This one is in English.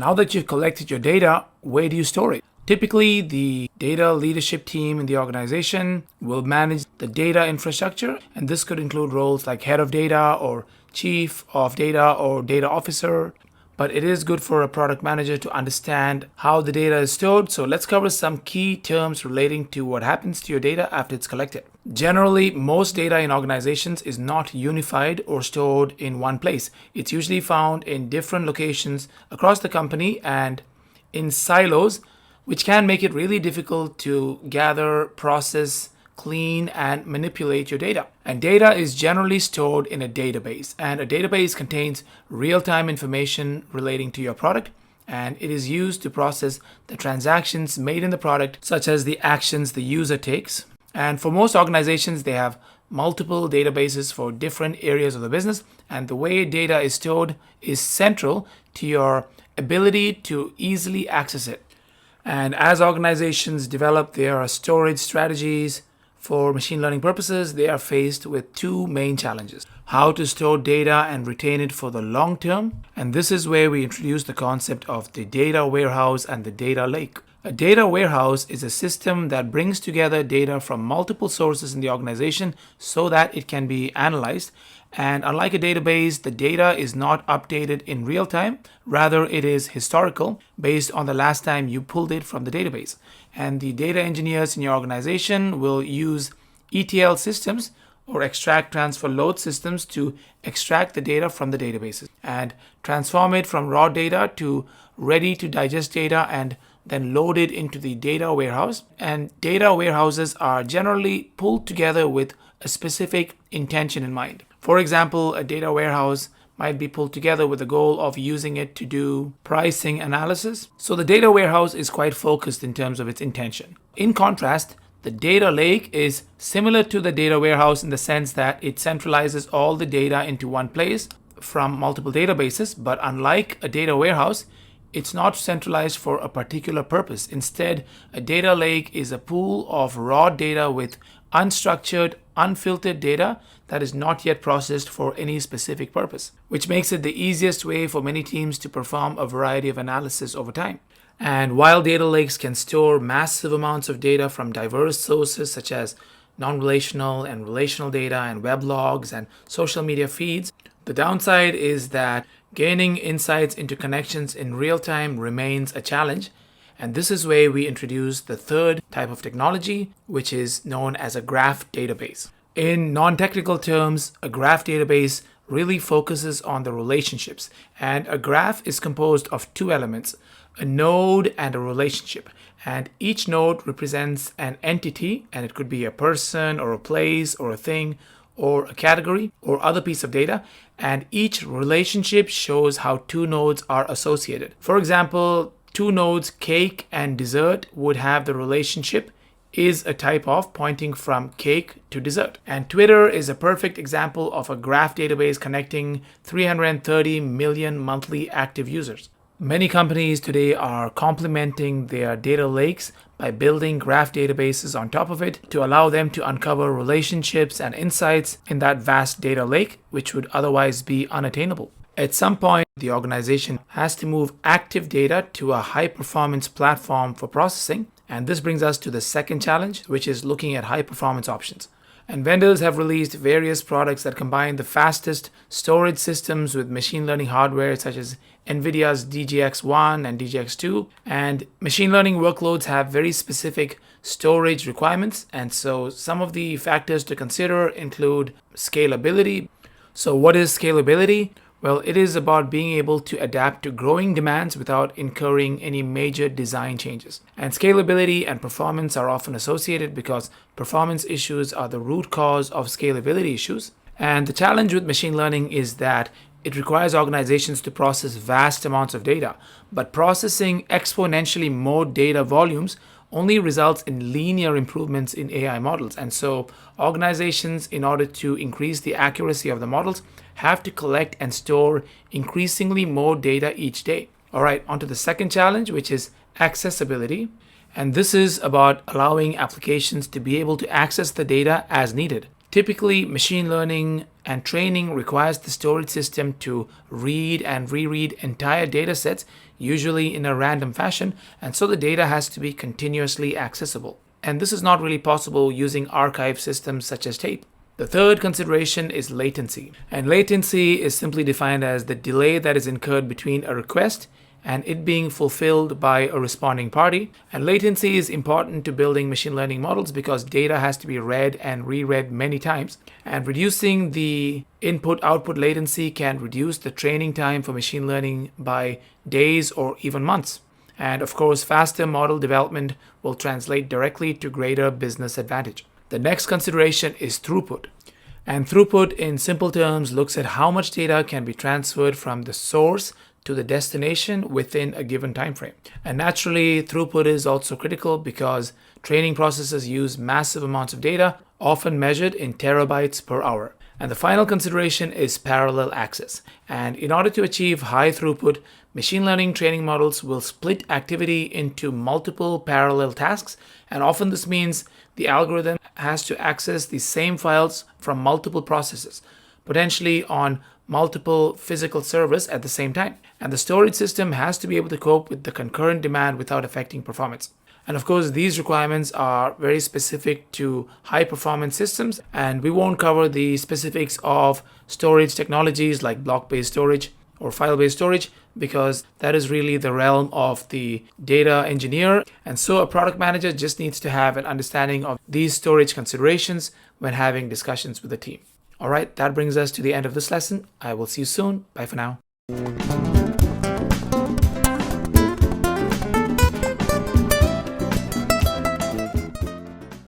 Now that you've collected your data, where do you store it? Typically, the data leadership team in the organization will manage the data infrastructure, and this could include roles like head of data or chief of data or data officer. But it is good for a product manager to understand how the data is stored. So let's cover some key terms relating to what happens to your data after it's collected. Generally, most data in organizations is not unified or stored in one place. It's usually found in different locations across the company and in silos, which can make it really difficult to gather, process, clean, and manipulate your data. And data is generally stored in a database, and a database contains real-time information relating to your product, and it is used to process the transactions made in the product, such as the actions the user takes. And for most organizations, they have multiple databases for different areas of the business, and the way data is stored is central to your ability to easily access it. And as organizations develop their storage strategies for machine learning purposes, they are faced with two main challenges: how to store data and retain it for the long term. And this is where we introduce the concept of the data warehouse and the data lake. A data warehouse is a system that brings together data from multiple sources in the organization so that it can be analyzed. And unlike a database, the data is not updated in real time. Rather, it is historical based on the last time you pulled it from the database. And the data engineers in your organization will use ETL systems or extract transfer load systems to extract the data from the databases and transform it from raw data to ready to digest data and then load it into the data warehouse. And data warehouses are generally pulled together with a specific intention in mind. For example, a data warehouse might be pulled together with the goal of using it to do pricing analysis. So the data warehouse is quite focused in terms of its intention. In contrast, the data lake is similar to the data warehouse in the sense that it centralizes all the data into one place from multiple databases, but unlike a data warehouse, it's not centralized for a particular purpose. Instead, a data lake is a pool of raw data with unstructured, unfiltered data that is not yet processed for any specific purpose, which makes it the easiest way for many teams to perform a variety of analysis over time. And while data lakes can store massive amounts of data from diverse sources such as non-relational and relational data and web logs and social media feeds, the downside is that gaining insights into connections in real time remains a challenge. And this is where we introduce the third type of technology, which is known as a graph database. In non-technical terms, a graph database really focuses on the relationships. And a graph is composed of two elements, a node and a relationship. And each node represents an entity, and it could be a person or a place or a thing or a category or other piece of data. And each relationship shows how two nodes are associated. For example, two nodes, cake and dessert, would have the relationship is a type of pointing from cake to dessert. And Twitter is a perfect example of a graph database connecting 330 million monthly active users. Many companies today are complementing their data lakes by building graph databases on top of it to allow them to uncover relationships and insights in that vast data lake, which would otherwise be unattainable. At some point, the organization has to move active data to a high-performance platform for processing. And this brings us to the second challenge, which is looking at high-performance options. And vendors have released various products that combine the fastest storage systems with machine learning hardware, such as NVIDIA's DGX1 and DGX2. And machine learning workloads have very specific storage requirements. And so some of the factors to consider include scalability. So what is scalability? Well, it is about being able to adapt to growing demands without incurring any major design changes. And scalability and performance are often associated because performance issues are the root cause of scalability issues. And the challenge with machine learning is that it requires organizations to process vast amounts of data, but processing exponentially more data volumes only results in linear improvements in AI models. And so organizations, in order to increase the accuracy of the models, have to collect and store increasingly more data each day. All right, on to the second challenge, which is accessibility. And this is about allowing applications to be able to access the data as needed. Typically, machine learning and training requires the storage system to read and reread entire data sets, usually in a random fashion, and so the data has to be continuously accessible. And this is not really possible using archive systems such as tape. The third consideration is latency. And latency is simply defined as the delay that is incurred between a request and it being fulfilled by a responding party. And latency is important to building machine learning models because data has to be read and reread many times. And reducing the input-output latency can reduce the training time for machine learning by days or even months. And of course, faster model development will translate directly to greater business advantage. The next consideration is throughput. And throughput, in simple terms, looks at how much data can be transferred from the source to the destination within a given time frame. And naturally, throughput is also critical because training processes use massive amounts of data, often measured in terabytes per hour. And the final consideration is parallel access. And in order to achieve high throughput, machine learning training models will split activity into multiple parallel tasks. And often this means the algorithm has to access the same files from multiple processes, potentially on multiple physical servers at the same time. And the storage system has to be able to cope with the concurrent demand without affecting performance. And of course, these requirements are very specific to high performance systems, and we won't cover the specifics of storage technologies like block-based storage or file-based storage because that is really the realm of the data engineer. And so a product manager just needs to have an understanding of these storage considerations when having discussions with the team. All right, that brings us to the end of this lesson. I will see you soon. Bye for now.